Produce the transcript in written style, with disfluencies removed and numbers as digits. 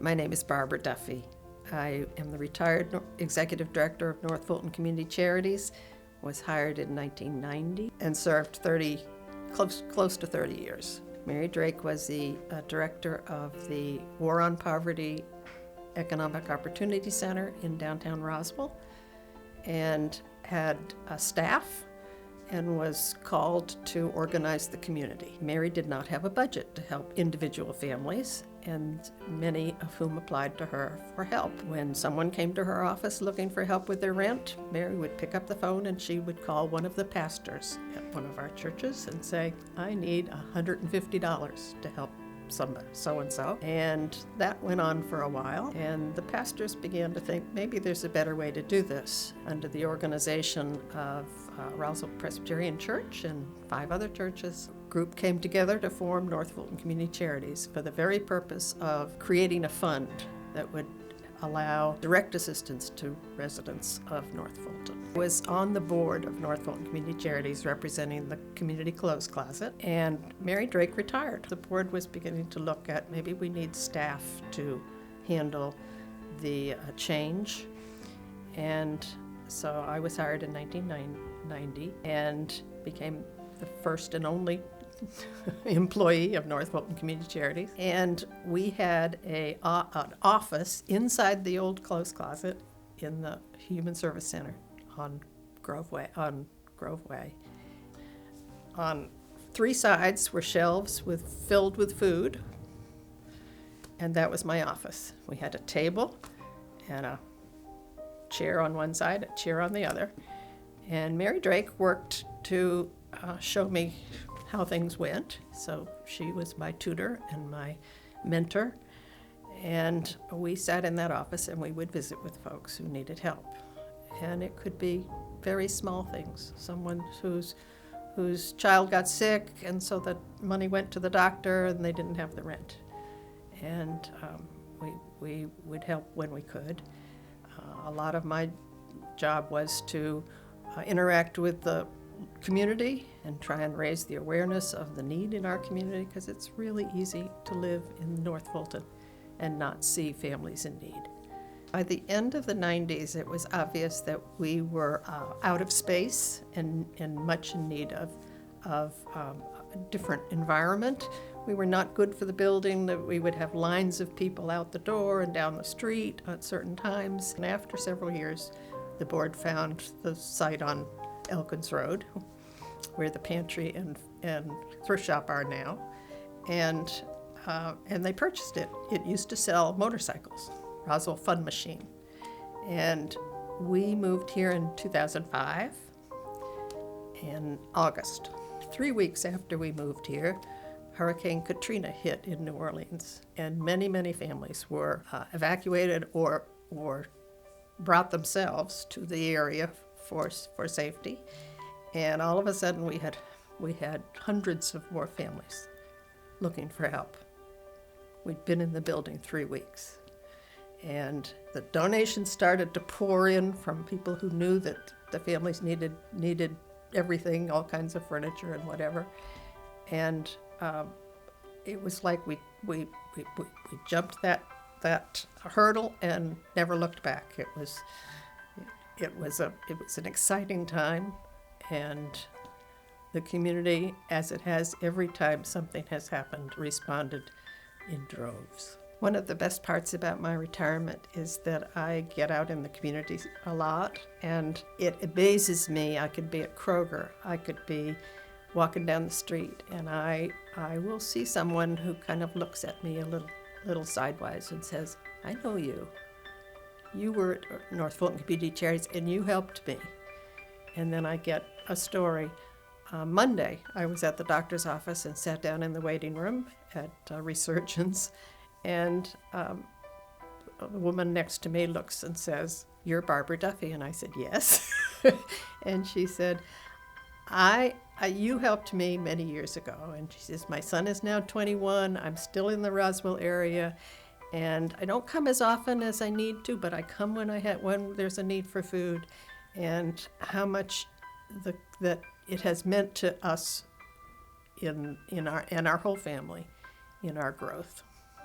My name is Barbara Duffy. I am the retired Executive Director of North Fulton Community Charities, was hired in 1990, and served close to 30 years. Mary Drake was the director of the War on Poverty Economic Opportunity Center in downtown Roswell, and had a staff and was called to organize the community. Mary did not have a budget to help individual families, and many of whom applied to her for help. When someone came to her office looking for help with their rent, Mary would pick up the phone and she would call one of the pastors at one of our churches and say, "I need $150 to help somebody, so-and-so." And that went on for a while, and the pastors began to think maybe there's a better way to do this. Under the organization of Roswell Presbyterian Church and 5 other churches, a group came together to form North Fulton Community Charities for the very purpose of creating a fund that would allow direct assistance to residents of North Fulton. I was on the board of North Fulton Community Charities representing the community clothes closet, and Mary Drake retired. The board was beginning to look at maybe we need staff to handle the change, and so I was hired in 1990 and became the first and only employee of North Fulton Community Charities. And we had an office inside the old clothes closet in the Human Service Center on Grove Way. On 3 sides were shelves filled with food, and that was my office. We had a table and a chair on one side, a chair on the other. And Mary Drake worked to show me how things went. So she was my tutor and my mentor. And we sat in that office and we would visit with folks who needed help. And it could be very small things. Someone whose child got sick, and so the money went to the doctor and they didn't have the rent. And we would help when we could. A lot of my job was to interact with the community and try and raise the awareness of the need in our community, because it's really easy to live in North Fulton and not see families in need. By the end of the 90s, it was obvious that we were out of space and much in need of a different environment. We were not good for the building, that we would have lines of people out the door and down the street at certain times. And after several years, the board found the site on Elkins Road, where the pantry and thrift shop are now, and they purchased it. It used to sell motorcycles, Roswell Fun Machine, and we moved here in 2005 in August. 3 weeks after we moved here, Hurricane Katrina hit in New Orleans, and many families were evacuated or brought themselves to the area for safety. And all of a sudden we had hundreds of more families looking for help. We'd been in the building 3 weeks, and the donations started to pour in from people who knew that the families needed everything, all kinds of furniture and whatever. And it was like we jumped that hurdle and never looked back. It was an exciting time, and the community, as it has every time something has happened, responded in droves. One of the best parts about my retirement is that I get out in the community a lot, and it amazes me. I could be at Kroger, I could be walking down the street, and I will see someone who kind of looks at me a little sidewise and says, "I know you. You were at North Fulton Community Charities and you helped me." And then I get a story. Monday, I was at the doctor's office and sat down in the waiting room at Resurgence, and a woman next to me looks and says, "You're Barbara Duffy?" And I said, "Yes." And she said, you helped me many years ago." And she says, "My son is now 21. I'm still in the Roswell area, and I don't come as often as I need to, but I come when there's a need for food, and how much that it has meant to us in our whole family, in our growth."